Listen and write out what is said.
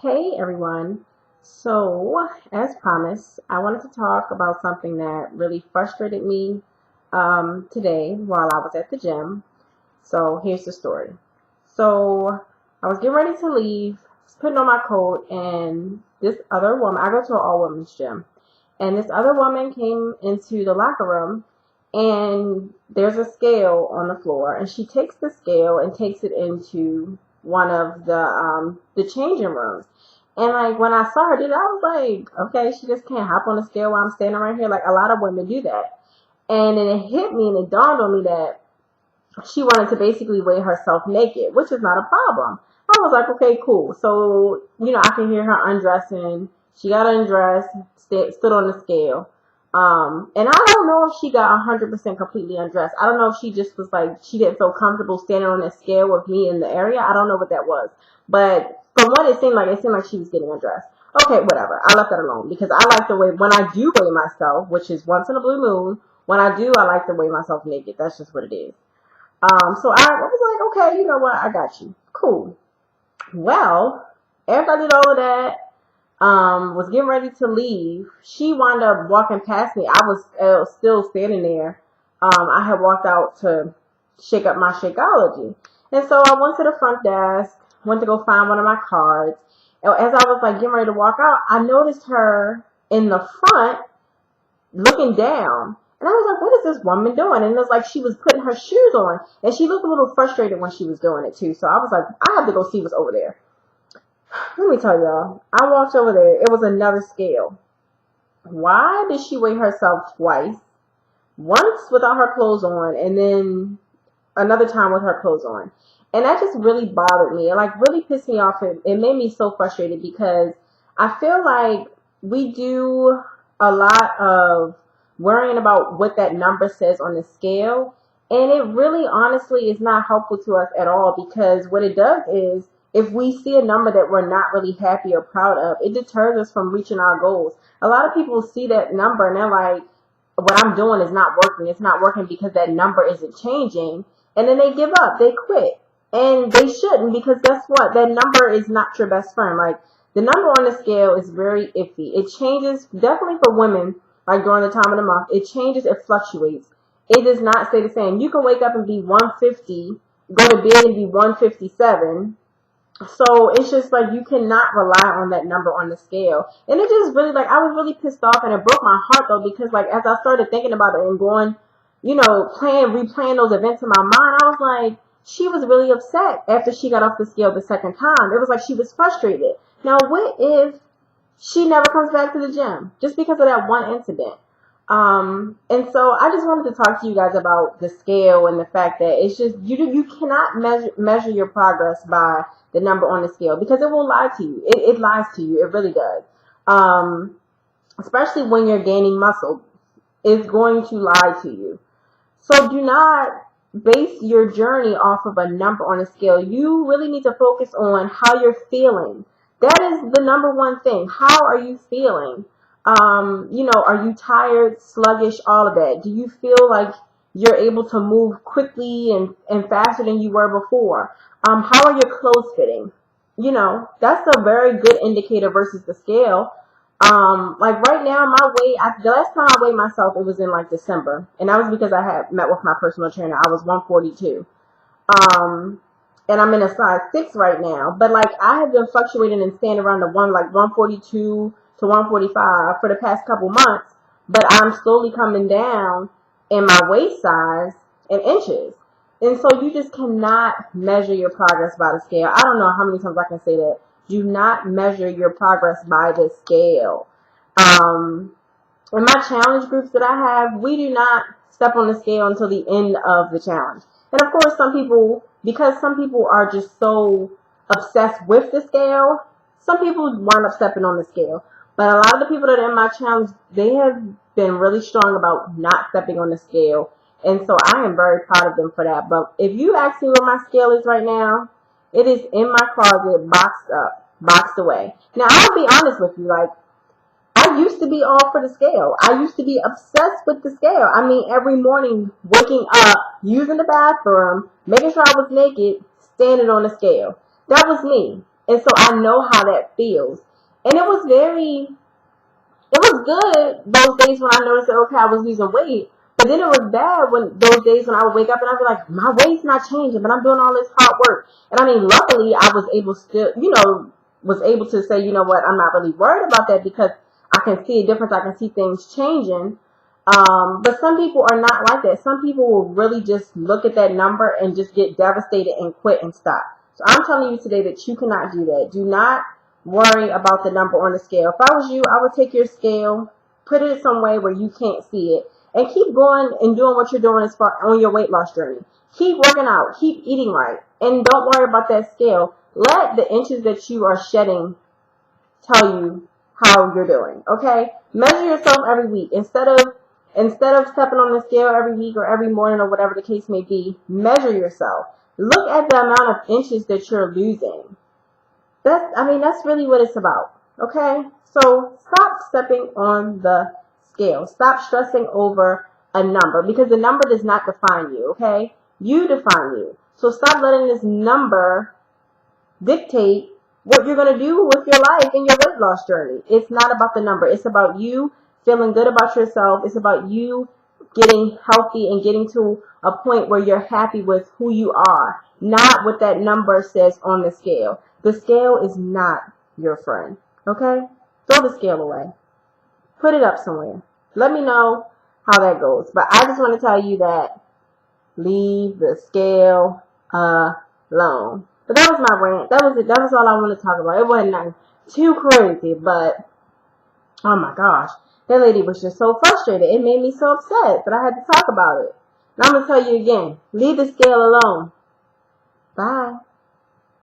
Hey everyone. So, as promised, I wanted to talk about something that really frustrated me today while I was at the gym. So, here's the story. So, I was getting ready to leave, was putting on my coat, and this other woman, I go to an all women's gym, and this other woman came into the locker room, and there's a scale on the floor, and she takes the scale and takes it into one of the changing rooms. And like when I saw her do that, I was like, okay, she just can't hop on the scale while I'm standing right here. Like a lot of women do that. And then it hit me and it dawned on me that she wanted to basically weigh herself naked, which is not a problem. I was like, okay, cool. So, I can hear her undressing. She got undressed, stood on the scale. And I don't know if she got 100% completely undressed. I don't know if she just was like, she didn't feel comfortable standing on the scale with me in the area. I don't know what that was. But from what it seemed like she was getting undressed. Okay, whatever. I left that alone because I like the way, when I do weigh myself, which is once in a blue moon, when I do, I like to weigh myself naked. That's just what it is. So I was like, okay, you know what? I got you. Cool. Well, after I did all of that, was getting ready to leave, she wound up walking past me. I was still standing there. I had walked out to shake up my Shakeology. And so I went to the front desk, went to go find one of my cards. And as I was like getting ready to walk out, I noticed her in the front looking down. And I was like, what is this woman doing? And it was like she was putting her shoes on. And she looked a little frustrated when she was doing it too. So I was like, I have to go see what's over there. Let me tell y'all. I walked over there. It was another scale. Why did she weigh herself twice? Once without her clothes on, and then another time with her clothes on. And that just really bothered me. It like really pissed me off. It made me so frustrated because I feel like we do a lot of worrying about what that number says on the scale. And it really honestly is not helpful to us at all because what it does is if we see a number that we're not really happy or proud of, it deters us from reaching our goals. A lot of people see that number and they're like, what I'm doing is not working. It's not working because that number isn't changing. And then they give up. They quit. And they shouldn't because guess what? That number is not your best friend. Like the number on the scale is very iffy. It changes definitely for women, like during the time of the month. It changes, it fluctuates. It does not stay the same. You can wake up and be 150, go to bed and be 157. So it's just like you cannot rely on that number on the scale. And it just really like I was really pissed off and it broke my heart though because like as I started thinking about it and going, replaying those events in my mind, I was like, she was really upset after she got off the scale the second time. It was like she was frustrated. Now what if she never comes back to the gym just because of that one incident? And so I just wanted to talk to you guys about the scale and the fact that it's just you cannot measure your progress by the number on the scale because it will lie to you. It lies to you. It really does. Um, Especially when you're gaining muscle, it's going to lie to you. So do not base your journey off of a number on a scale. You really need to focus on how you're feeling. That is the number one thing. How are you feeling? Are you tired, sluggish, all of that? Do you feel like you're able to move quickly and faster than you were before? How are your clothes fitting? That's a very good indicator versus the scale. Like right now, the last time I weighed myself, it was in like December, and that was because I had met with my personal trainer. I was 142. Um, and I'm in a size 6 right now, but like I have been fluctuating and staying around the 142 to 145 for the past couple months, but I'm slowly coming down in my waist size in inches. And so you just cannot measure your progress by the scale. I don't know how many times I can say that. Do not measure your progress by the scale. Um, in my challenge groups that I have, we do not step on the scale until the end of the challenge. And of course, because some people are just so obsessed with the scale, some people wind up stepping on the scale. But a lot of the people that are in my challenge, they have been really strong about not stepping on the scale. And so I am very proud of them for that. But if you ask me where my scale is right now, it is in my closet, boxed up, boxed away. Now, I'll be honest with you, like, I used to be all for the scale. I used to be obsessed with the scale. I mean, every morning, waking up, using the bathroom, making sure I was naked, standing on the scale. That was me. And so I know how that feels. And it was good those days when I noticed that, okay, I was losing weight. But then it was bad when those days when I would wake up and I'd be like, my weight's not changing, but I'm doing all this hard work. And I mean, luckily I was able still, was able to say, you know what, I'm not really worried about that because I can see a difference. I can see things changing. But some people are not like that. Some people will really just look at that number and just get devastated and quit and stop. So I'm telling you today that you cannot do that. Do not worry about the number on the scale. If I was you, I would take your scale, put it some way where you can't see it, and keep going and doing what you're doing as far on your weight loss journey. Keep working out, keep eating right, and don't worry about that scale. Let the inches that you are shedding tell you how you're doing. Okay? Measure yourself every week. Instead of stepping on the scale every week or every morning or whatever the case may be, measure yourself. Look at the amount of inches that you're losing. That's really what it's about. Okay? So stop stepping on the scale. Stop stressing over a number because the number does not define you. Okay? You define you. So stop letting this number dictate what you're going to do with your life and your weight loss journey. It's not about the number. It's about you feeling good about yourself. It's about you getting healthy and getting to a point where you're happy with who you are, not what that number says on the scale. The scale is not your friend. Okay? Throw the scale away. Put it up somewhere. Let me know how that goes. But I just want to tell you that leave the scale alone. But that was my rant. That was it. That was all I wanted to talk about. It wasn't nothing too crazy, but oh my gosh. That lady was just so frustrated. It made me so upset that I had to talk about it. And I'm going to tell you again, leave the scale alone. Bye.